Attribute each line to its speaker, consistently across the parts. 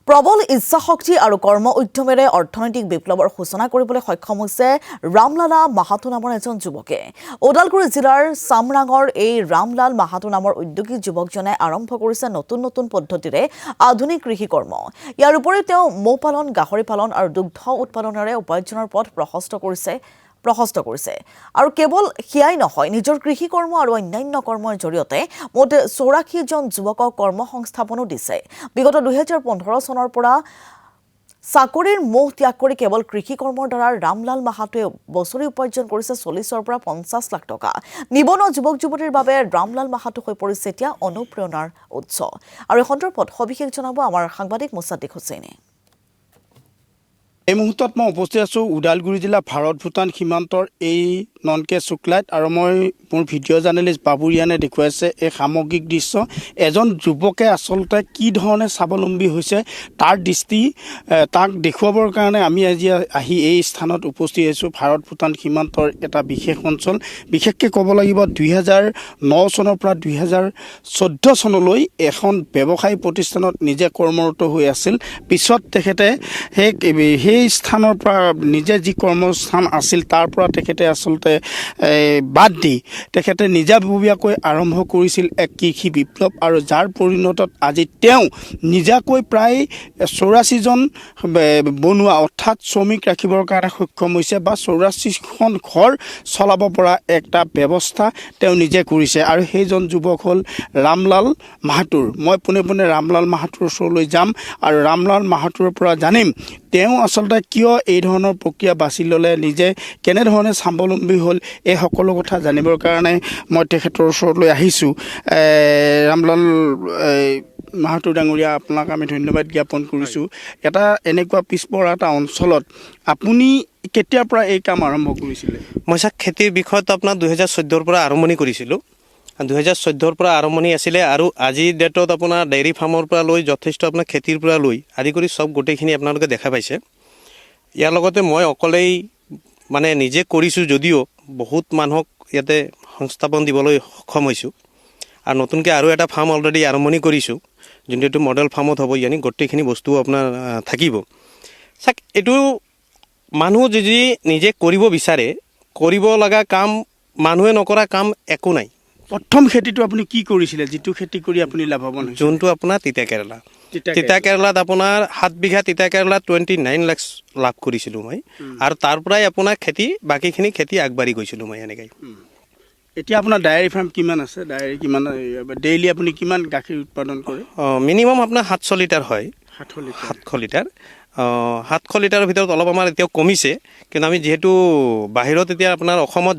Speaker 1: প্ৰবল ইচ্ছাশক্তি আৰু কৰ্ম উদ্যমেৰে অৰ্থনৈতিক বিপ্লৱৰ সূচনা কৰিবলৈ সক্ষম হৈছে ৰামলালা মাহাতো নামৰ এজন যুৱকে। ওদালগুৰি জিলাৰ চামৰাঙৰ এই ৰামলাল মাহাতো নামৰ উদ্যোগী যুৱকজনে আৰম্ভ কৰিছে নতুন নতুন পদ্ধতিৰে আধুনিক কৃষি কৰ্ম। ইয়াৰ উপৰিও তেওঁ মৌ পালন, গাহৰি পালন আৰু দুগ্ধ উৎপাদনেৰে উপাৰ্জনৰ পথ প্ৰশস্ত কৰিছে আৰু কেৱল সেয়াই নহয়, নিজৰ কৃষি কৰ্ম আৰু অন্যান্য কৰ্মৰ জৰিয়তে মুঠ ৮৪ জন যুৱকক কৰ্মসংস্থাপনো দিছে। বিগত ২০১৫ চনৰ পৰা চাকৰিৰ মোহ ত্যাগ কৰি কেৱল কৃষি কৰ্মৰ দ্বাৰা ৰামলাল মাহাতোৱে বছৰি উপাৰ্জন কৰিছে ৪০ৰ পৰা ৫০ লাখ টকা। নিবনুৱা যুৱক যুৱতীৰ বাবে ৰামলাল মাহাতো হৈ পৰিছে এতিয়া অনুপ্ৰেৰণাৰ উৎস। আৰু এই সন্দৰ্ভত সবিশেষ জনাব আমাৰ সাংবাদিক মুছাদ্দিক হুছেইনে।
Speaker 2: এই মুহূৰ্তত মই উপস্থিত আছোঁ ওদালগুৰি জিলা ভাৰত-ভূটান সীমান্তৰ এই ননকে চুকলাইত আৰু মই মোৰ ভিডিঅ' জাৰ্নেলিষ্ট বাবুৰিয়ানে দেখুৱাইছে এই সামগ্ৰিক দৃশ্য। এজন যুৱকে আচলতে কি ধৰণে স্বাৱলম্বী হৈছে তাৰ দৃষ্টি তাক দেখুৱাবৰ কাৰণে আমি আজি আহি এই স্থানত উপস্থিত হৈছোঁ। ভাৰত-ভূটান সীমান্তৰ এটা বিশেষ অঞ্চল, বিশেষকৈ ক'ব লাগিব ২০০৯ চনৰ পৰা ২০১৪ চনলৈ এখন ব্যৱসায়ী প্ৰতিষ্ঠানত নিজে কৰ্মৰত হৈ আছিল। পিছত তেখেতে সেই স্থানৰ পৰা নিজে যি কৰ্মস্থান আছিল তাৰ পৰা তেখেতে আচলতে বাদ দি তেখেতে নিজাববীয়াকৈ আৰম্ভ কৰিছিল এক কৃষি বিপ্লৱ, আৰু যাৰ পৰিণতত আজি তেওঁ নিজাকৈ প্ৰায় ৮৪জন বনুৱা অৰ্থাৎ শ্ৰমিক ৰাখিবৰ কাৰণে সক্ষম হৈছে, বা ৮৪খন ঘৰ চলাব পৰা এটা ব্যৱস্থা তেওঁ নিজে কৰিছে। আৰু সেইজন যুৱক হ'ল ৰামলাল মাহাতোৰ। মই পোনে পোনে ৰামলাল মাহাতোৰ ওচৰলৈ যাম আৰু ৰামলাল মাহাতোৰ পৰা জানিম তেওঁ আচলতে কিয় এই ধৰণৰ প্ৰক্ৰিয়া বাছি ল'লে, নিজে কেনেধৰণে স্বাৱলম্বী হ'ল, এই সকলো কথা জানিবৰ কাৰণে মই তেখেতৰ ওচৰলৈ আহিছোঁ। ৰামলাল মাহাতো ডাঙৰীয়া, আপোনাক আমি ধন্যবাদ জ্ঞাপন কৰিছোঁ। এটা এনেকুৱা পিছপৰা এটা অঞ্চলত আপুনি কেতিয়াৰ পৰা এই কাম আৰম্ভ কৰিছিলে?
Speaker 3: মই খেতিৰ বিষয়ত আপোনাৰ ২০১৪ৰ পৰা আৰম্ভণি কৰিছিলোঁ। ২০১৪ৰ পৰা আৰম্ভণি আছিলে আৰু আজিৰ ডেটত আপোনাৰ ডেইৰী ফাৰ্মৰ পৰা লৈ যথেষ্ট আপোনাৰ খেতিৰ পৰা লৈ আদি কৰি চব গোটেইখিনি আপোনালোকে দেখা পাইছে। ইয়াৰ লগতে মই অকলেই মানে নিজে কৰিছোঁ যদিও বহুত মানুহক ইয়াতে সংস্থাপন দিবলৈ সক্ষম হৈছোঁ। আৰু নতুনকৈ আৰু এটা ফাৰ্ম অলৰেডি আৰম্ভণি কৰিছোঁ, যোনটো এইটো মডেল ফাৰ্মত হ'ব, ইয়ানি গোটেইখিনি বস্তু আপোনাৰ থাকিব। এইটো মানুহ যদি নিজে কৰিব বিচাৰে, কৰিব লগা কাম, মানুহে নকৰা কাম একো নাই।
Speaker 2: প্ৰথম খেতিটো আপুনি কি কৰিছিলে, যিটো খেতি কৰি আপুনি লাভৱান হৈছে?
Speaker 3: যোনটো আপোনাৰ তিতা কেৰেলাত আপোনাৰ ৭ বিঘা তিতা কেৰেলাত 29 লাখ লাভ কৰিছিলোঁ মই, আৰু তাৰ পৰাই আপোনাৰ বাকীখিনি খেতি আগবাঢ়ি গৈছিলোঁ মই এনেকৈ।
Speaker 2: এতিয়া আপোনাৰ ডায়েৰী ফাৰ্ম কিমান আছে? ডেইলি আপুনি কিমান গাখীৰ উৎপাদন কৰে?
Speaker 3: মিনিমাম আপোনাৰ ৭০০ লিটাৰ হয়। ৭০০ লিটাৰ ৭০০ লিটাৰৰ ভিতৰত অলপ আমাৰ এতিয়াও কমিছে, কিন্তু আমি যিহেতু বাহিৰত এতিয়া আপোনাৰ অসমত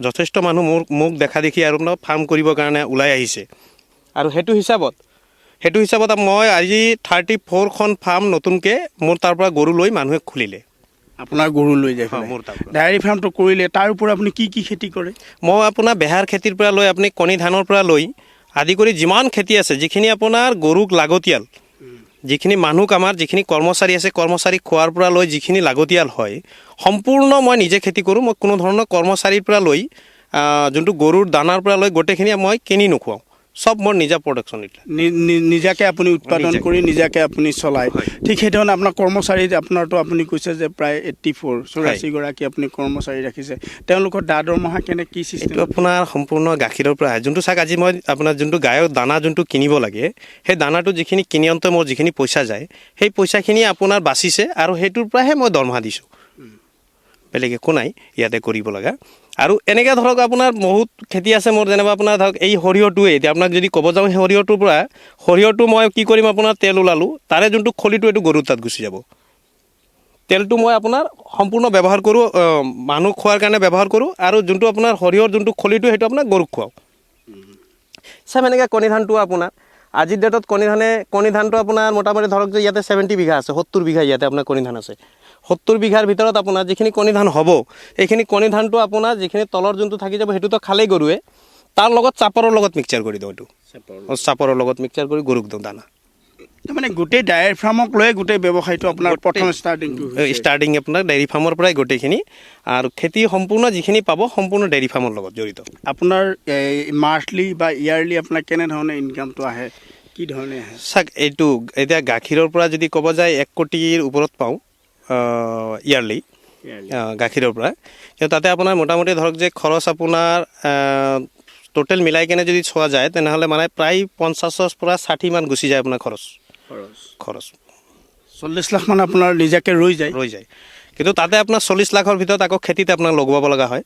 Speaker 3: যথেষ্ট মানুহ মোক দেখা দেখি আৰু আপোনাৰ ফাৰ্ম কৰিবৰ কাৰণে ওলাই আহিছে। আৰু সেইটো হিচাপত মই আজি 34খন ফাৰ্ম নতুনকৈ মোৰ তাৰ পৰা গৰু লৈ মানুহে খুলিলে।
Speaker 2: আপোনাৰ গৰু লৈ যায়
Speaker 3: মোৰ তাৰ পৰা
Speaker 2: ডায়েৰী ফাৰ্মটো কৰিলে, তাৰ ওপৰত আপুনি কি কি খেতি কৰে?
Speaker 3: মই আপোনাৰ বেহাৰ খেতিৰ পৰা লৈ আপুনি কণী ধানৰ পৰা লৈ আদি কৰি যিমান খেতি আছে, যিখিনি আপোনাৰ গৰুক লাগতিয়াল, যিখিনি মানুহক আমাৰ যিখিনি কৰ্মচাৰী আছে, কৰ্মচাৰী খোৱাৰ পৰা লৈ যিখিনি লাগতিয়াল হয়, সম্পূৰ্ণ মই নিজে খেতি কৰোঁ। মই কোনো ধৰণৰ কৰ্মচাৰীৰ পৰা লৈ যোনটো গৰুৰ দানাৰ পৰা লৈ গোটেইখিনি মই কিনি নোখোৱাওঁ, চব মোৰ নিজা প্ৰডাকশ্যন।
Speaker 2: নিজাকে আপুনি উৎপাদন কৰি নিজাকে আপুনি চলায়। ঠিক সেইধৰণে আপোনাৰ কৰ্মচাৰী, আপোনাৰতো আপুনি কৈছে যে প্ৰায় 84 আপুনি কৰ্মচাৰী ৰাখিছে, তেওঁলোকৰ দৰমহা কি চিষ্টেম?
Speaker 3: আপোনাৰ সম্পূৰ্ণ গাখীৰৰ পৰা আহে। যোনটো আজি মই আপোনাৰ যোনটো গায়ৰ দানা যোনটো কিনিব লাগে, সেই দানাটো যিখিনি কিনি আনোতে মোৰ যিখিনি পইচা যায়, সেই পইচাখিনি আপোনাৰ বাচিছে, আৰু সেইটোৰ পৰাহে মই দৰমহা দিছোঁ। বেলেগ একো নাই ইয়াতে কৰিব লগা। আৰু এনেকৈ ধৰক আপোনাৰ বহুত খেতি আছে মোৰ, যেনিবা আপোনাৰ ধৰক এই সৰিয়হটোৱে, এতিয়া আপোনাক যদি ক'ব যাওঁ, সেই সৰিয়হটো মই কি কৰিম, আপোনাৰ তেল ওলালোঁ, তাৰে যোনটো খলিটো এইটো গৰুৰ তাত গুচি যাব। তেলটো মই আপোনাৰ সম্পূৰ্ণ ব্যৱহাৰ কৰোঁ, মানুহ খোৱাৰ কাৰণে ব্যৱহাৰ কৰোঁ, আৰু যোনটো আপোনাৰ সৰিয়হৰ যোনটো খলিটো সেইটো আপোনাৰ গৰুক খুৱাওঁ। এনেকৈ কণী ধানটো আপোনাৰ আজিৰ ডেটত কণী ধানটো আপোনাৰ মোটামুটি ধৰক যে ইয়াতে 70 বিঘা আছে, 70 বিঘা ইয়াতে আপোনাৰ কণী ধান আছে। 70 বিঘাৰ ভিতৰত আপোনাৰ যিখিনি কণী ধান হ'ব, এইখিনি কণী ধানটো আপোনাৰ যিখিনি তলৰ যোনটো থাকি যাব সেইটোতো খালেই গৰুৱে, তাৰ লগত চাপৰৰ লগত মিক্সাৰ কৰি দিওঁ। এইটো চাপৰৰ লগত মিক্সাৰ কৰি গৰুক দিওঁ দানা।
Speaker 2: মানে গোটেই ডায়েৰী ফাৰ্মক লৈ গোটেই ব্যৱসায়টো আপোনাৰ প্ৰথম
Speaker 3: ষ্টাৰ্টিং আপোনাৰ ডেইৰী ফাৰ্মৰ পৰাই গোটেইখিনি, আৰু খেতি সম্পূৰ্ণ যিখিনি পাব সম্পূৰ্ণ ডেইৰী ফাৰ্মৰ লগত জড়িত।
Speaker 2: আপোনাৰ মান্থলি বা ইয়াৰলি আপোনাৰ কেনেধৰণে ইনকামটো আহে? কি ধৰণে আহে?
Speaker 3: চাওক এইটো এতিয়া গাখীৰৰ পৰা যদি ক'ব যায় 1 কোটিৰ ওপৰত পাওঁ ইয়াৰলি গাখীৰৰ পৰা, কিন্তু তাতে আপোনাৰ মোটামুটি ধৰক যে খৰচ আপোনাৰ টোটেল মিলাই কেনে যদি চোৱা যায় তেনেহ'লে মানে প্ৰায় 50ৰ পৰা 60 মান গুচি যায় আপোনাৰ খৰচ
Speaker 2: 40 লাখ মান আপোনাৰ নিজাকে ৰৈ যায়।
Speaker 3: কিন্তু তাতে আপোনাৰ 40 লাখৰ ভিতৰত আকৌ খেতিত আপোনাক লগাব লগা হয়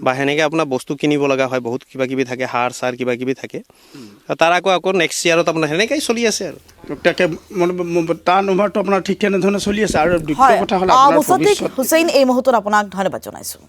Speaker 3: বা সেনেকৈ আপোনাৰ বস্তু কিনিব লগা হয়, বহুত কিবা কিবি থাকে, সাৰ চাৰ কিবা কিবি থাকে। তাৰ আকৌ নেক্সট ইয়াৰত আপোনাৰ সেনেকৈ চলি আছে আৰু
Speaker 2: তাকে তাৰ নম্বৰটো আপোনাৰ ঠিক তেনেধৰণে চলি আছে। আৰু দ্বিতীয়
Speaker 1: হয়
Speaker 2: কথা হ'ল আপোনাৰ
Speaker 1: মুছাদ্দিক
Speaker 2: ভৱিষ্যত
Speaker 1: হুছেইন এই মুহূৰ্তত আপোনাক ধন্যবাদ জনাইছোঁ।